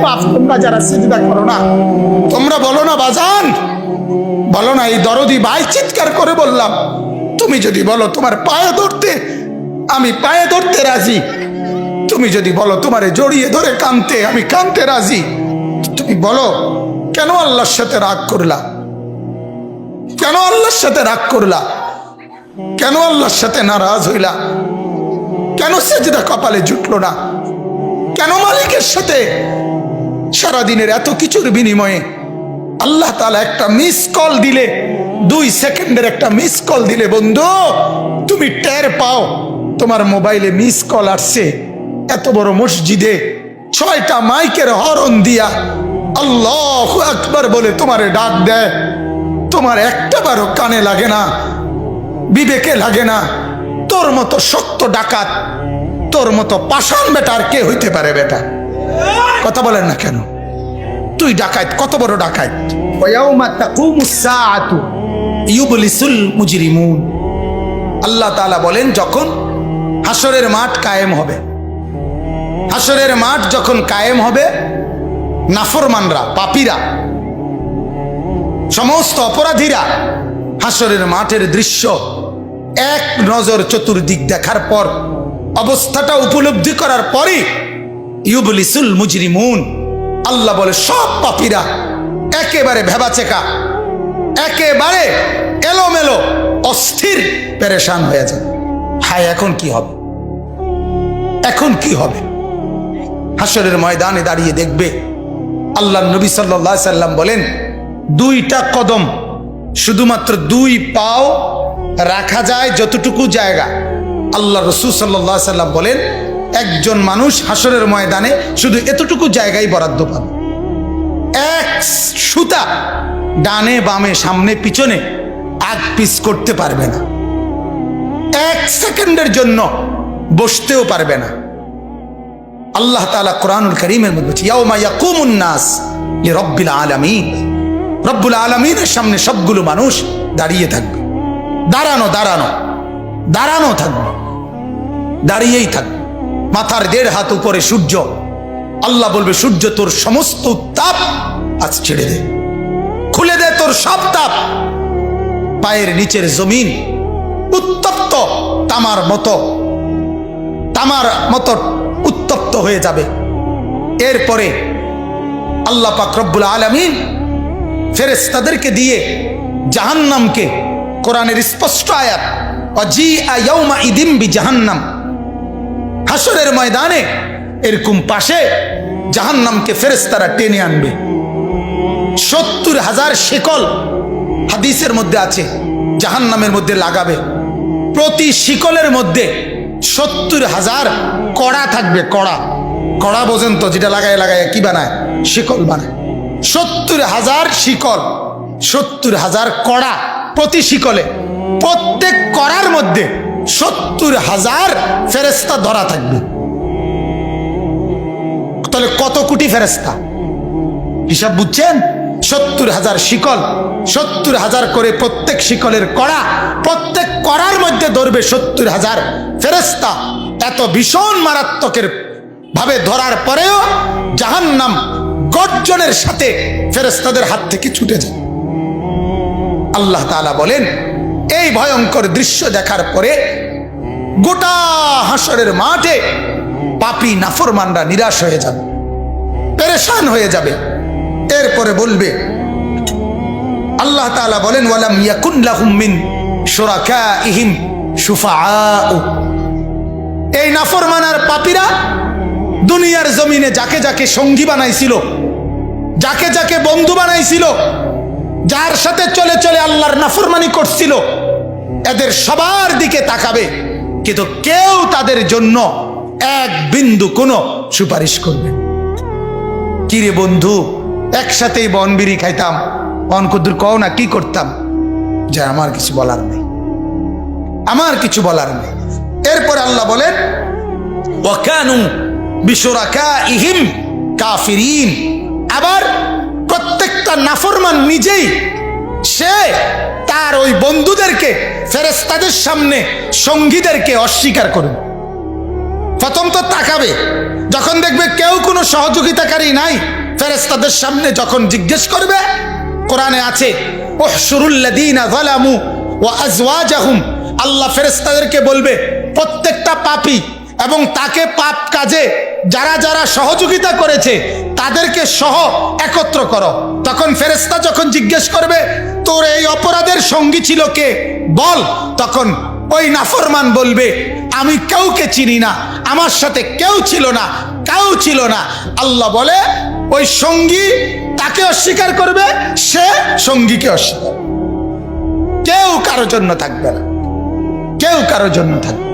পাপ তোমরা যারা সিজদা করো না। তোমরা বলো না বাজান, বলো না এই দরদি ভাই চিৎকার করে বললাম, তুমি যদি বলো তোমার পায়ে ধরতে, আমি পায়ে ধরতে রাজি। তুমি যদি বলো তোমারে জড়িয়ে ধরে কাঁদতে, আমি কাঁদতে রাজি। তুমি বলো কেন আল্লাহর সাথে রাগ করলা? কেন আল্লাহর সাথে রাগ করলা? কেন আল্লাহর সাথে নারাজ হইলা? কেন সিজদা কপালে জুটলো না? কেন মালিকের সাথে সারাদিনের এত কিছুর বিনিময়ে আল্লাহ তাআলা একটা মিস কল দিলে, 2 সেকেন্ডের একটা মিস কল দিলে বন্ধু তুমি টের পাও তোমার মোবাইলে মিস কল আসছে। এত বড় মসজিদে 6টা মাইকের হরন দিয়া আল্লাহু আকবার বলে তোমারে ডাক দেয়, তোমার একটাবারও কানে লাগে না, বিবেকে লাগে না। তোর মতো শক্ত ডাকাত, তোর মতো পাষাণ বেটার কে হইতে পারে? বেটা কথা বলেন না কেন? তুই ডাকাত, কত বড় ডাকাত। ওয়ায়াউমা তাকুমুস সাআতু ইউবলিসুল মুজরিমুন। আল্লাহ তাআলা বলেন যখন হাসরের মাঠ কায়েম হবে, হাসরের মাঠ যখন কায়েম হবে, নাফরমানরা, পাপীরা, সমস্ত অপরাধীরা হাসরের মাঠের দৃশ্য এক নজর চতুর্দিক দেখার পর, অবস্থাটা উপলব্ধি করার পরই ইউবলিসুল মুজরিমুন, আল্লাহ বলে সব পাপীরা একেবারে ভেবাচেকা, একেবারে এলোমেলো, অস্থির, পেরেশান হয়ে যাবে। হায় এখন কি হবে? এখন কি হবে? হাসরের ময়দানে দাঁড়িয়ে দেখবে আল্লাহর নবী সাল্লাল্লাহু আলাইহি সাল্লাম বলেন 2টা কদম, শুধুমাত্র 2 পাও রাখা যায় যতটুকু জায়গা। আল্লাহ রাসূল সাল্লাল্লাহু আলাইহি সাল্লাম বলেন একজন মানুষ হাসরের ময়দানে শুধু এতটুকু জায়গায় বরাদ্দ পাবে। 1 সুতা ডানে বামে সামনে পিছনে আগ পিছ করতে পারবে না, 1 সেকেন্ডের জন্য বসতেও পারবে না। আল্লাহ তাআলা কোরআনুল কারীমের মধ্যে বলছে ইয়াউমা ইয়াকুমুন নাস লিরাব্বিল আলামিন, রব্বুল আলামিনের সামনে সবগুলো মানুষ দাঁড়িয়ে থাকবে। দাঁড়ানো দাঁড়ানো দাঁড়ানো থাকবে, দাঁড়িয়েই থাকবে। মাথার 1.5 হাত উপরে সূর্য। আল্লাহ বলবে সূর্য তোর সমস্ত তাপ আজ ছেড়ে দে, খুলে দে তোর সব তাপ। পায়ের নিচের জমিন উত্তপ্ত তামার মতো উত্তপ্ত হয়ে যাবে। এরপরে আল্লাহ পাক রব্বুল আলামিন ফেরেশতাদেরকে দিয়ে জাহান্নামকে, কোরআনের স্পষ্ট আয়াত ওয়াজিআ ইয়াউমা ইদিম বিজাহান্নাম, হাসরের ময়দানে এরকম পাশে জাহান্নামকে ফেরেশতারা টেনে আনবে। 70,000 শিকল হাদিসের মধ্যে আছে জাহান্নামের মধ্যে লাগাবে। প্রতি শিকলের মধ্যে 70,000 কড়া থাকবে। কড়া, কড়া বোঝেন তো, যেটা লাগায় লাগায় কি বানায়? শিকল বানায়। 70,000 শিকল, 70,000 কড়া প্রতি শিকলে। প্রত্যেক কড়ার মধ্যে 70,000 ফেরেশতা ধরা থাকবে। তাহলে কত কোটি ফেরেশতা? হিসাব বুঝছেন? 70,000 শিকল, 70,000 করে প্রত্যেক শিকলের কড়া, প্রত্যেক কড়ার মধ্যে ধরবে 70,000 ফেরেশতা। এত ভীষণ মারাত্মকের ভাবে ধরার পরেও জাহান্নাম গর্জনের সাথে ফেরেশতাদের হাত থেকে ছুটে যায়। আল্লাহ তাআলা বলেন এই ভয়ঙ্কর দৃশ্য দেখার পরে গোটা হাসরের মাঠে পাপী নাফরমানরা নিরাশ হয়ে যাবে, পেরেশান হয়ে যাবে। এরপরে বলবে আল্লাহ তাআলা বলেন ওয়ালাম ইয়াকুন লাহুম মিন শুরাকাইহিম শুফাআ। এই নাফরমান আর পাপীরা দুনিয়ার জমিনে যাকে যাকে সঙ্গী বানাইছিল, যাকে যাকে বন্ধু বানাইছিল, যার সাথে চলে চলে আল্লাহর নাফরমানি করছিল, এদের সবার দিকে তাকাবে, কিন্তু কেউ তাদের জন্য এক বিন্দু কোনো সুপারিশ করবে। কিরে বন্ধু, একসাথেই বনবিড়ি খাইতাম, অনকুদুর কও না কি করতাম? যে আমার কিছু বলার নেই, আমার কিছু বলার নেই। এরপরে আল্লাহ বলেন ওয়াকানু বিশুরাকাইহিম কাফিরিন। আবার প্রত্যেকটা নাফরমান নিজেই সে তার ওই বন্ধুদেরকে, ফেরেশতাদের সামনে সঙ্গীদেরকে অস্বীকার করবে। প্রথম তো তাকাবে, যখন দেখবে কেউ কোনো সহযোগিতাকারী নাই, ফেরেশতাদের সামনে যখন জিজ্ঞেস করবে, কোরআনে আছে উহশুরুল্লাযীনা যালামু ওয়া আজওয়াজাহুম, আল্লাহ ফেরেশতাদেরকে বলবে প্রত্যেকটা পাপী এবং তাকে পাপ কাজে যারা যারা সহযোগিতা করেছে তাদেরকে সহ একত্র করো। তখন ফেরেশতা যখন জিজ্ঞেস করবে তোর এই অপরাধের সঙ্গী ছিল কে বল, তখন ওই নাফরমান বলবে আমি কাউকে চিনি না, আমার সাথে কেউ ছিল না, কেউ ছিল না। আল্লাহ বলে ওই সঙ্গী তাকে অস্বীকার করবে, সে সঙ্গীকে অস্বীকার, কেউ কারোর জন্য থাকবে না, কেউ কারোর জন্য থাকবে।